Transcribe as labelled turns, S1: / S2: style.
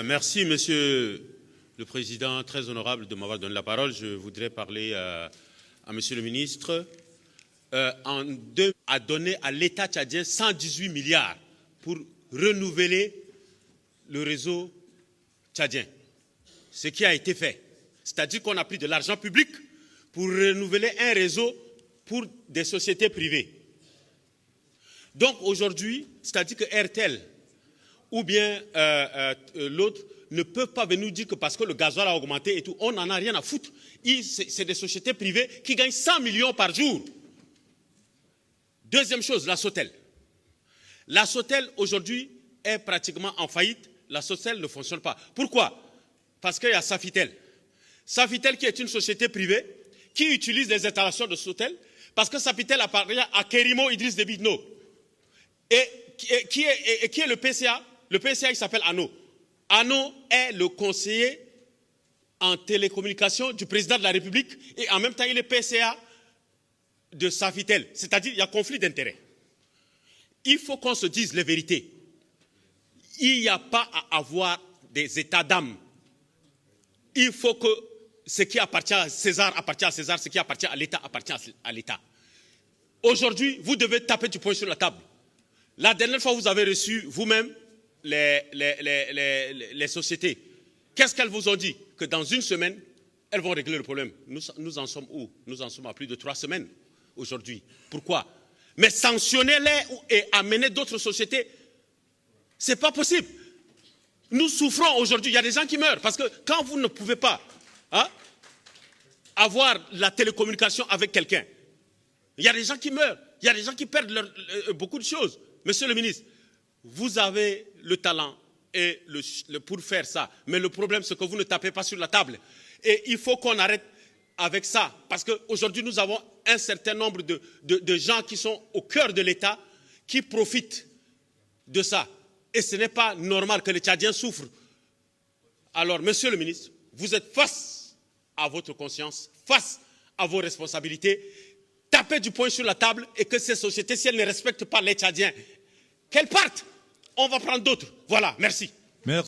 S1: Merci, Monsieur le Président, très honorable de m'avoir donné la parole. Je voudrais parler à Monsieur le Ministre. A donné à l'État tchadien 118 milliards pour renouveler le réseau tchadien. Ce qui a été fait. C'est-à-dire qu'on a pris de l'argent public pour renouveler un réseau pour des sociétés privées. Donc aujourd'hui, c'est-à-dire que RTL ou bien l'autre ne peuvent pas venir nous dire que parce que le gasoil a augmenté et tout, on n'en a rien à foutre. C'est des sociétés privées qui gagnent 100 millions par jour. Deuxième chose, la Sotel. La Sotel aujourd'hui est pratiquement en faillite. La Sotel ne fonctionne pas. Pourquoi? Parce qu'il y a Safitel. Safitel qui est une société privée qui utilise les installations de Sotel parce que Safitel appartient à Kerimo Idriss Déby Itno. Et qui est le PCA? Le PCA, il s'appelle Ano. Ano est le conseiller en télécommunication du président de la République et en même temps, il est PCA de Safitel. C'est-à-dire qu'il y a conflit d'intérêts. Il faut qu'on se dise les vérités. Il n'y a pas à avoir des états d'âme. Il faut que ce qui appartient à César, ce qui appartient à l'État appartient à l'État. Aujourd'hui, vous devez taper du poing sur la table. La dernière fois, vous avez reçu vous-même les sociétés. Qu'est-ce qu'elles vous ont dit? Que dans une semaine, elles vont régler le problème. Nous en sommes où? Nous en sommes à plus de 3 semaines aujourd'hui. Pourquoi? Mais sanctionner-les et amener d'autres sociétés, ce n'est pas possible. Nous souffrons aujourd'hui. Il y a des gens qui meurent parce que quand vous ne pouvez pas avoir la télécommunication avec quelqu'un, il y a des gens qui meurent. Il y a des gens qui perdent beaucoup de choses. Monsieur le ministre, vous avez le talent pour faire ça. Mais le problème, c'est que vous ne tapez pas sur la table. Et il faut qu'on arrête avec ça. Parce qu'aujourd'hui, nous avons un certain nombre de gens qui sont au cœur de l'État qui profitent de ça. Et ce n'est pas normal que les Tchadiens souffrent. Alors, monsieur le ministre, vous êtes face à votre conscience, face à vos responsabilités. Tapez du poing sur la table et que ces sociétés, si elles ne respectent pas les Tchadiens, qu'elles partent. On va prendre d'autres. Voilà, merci.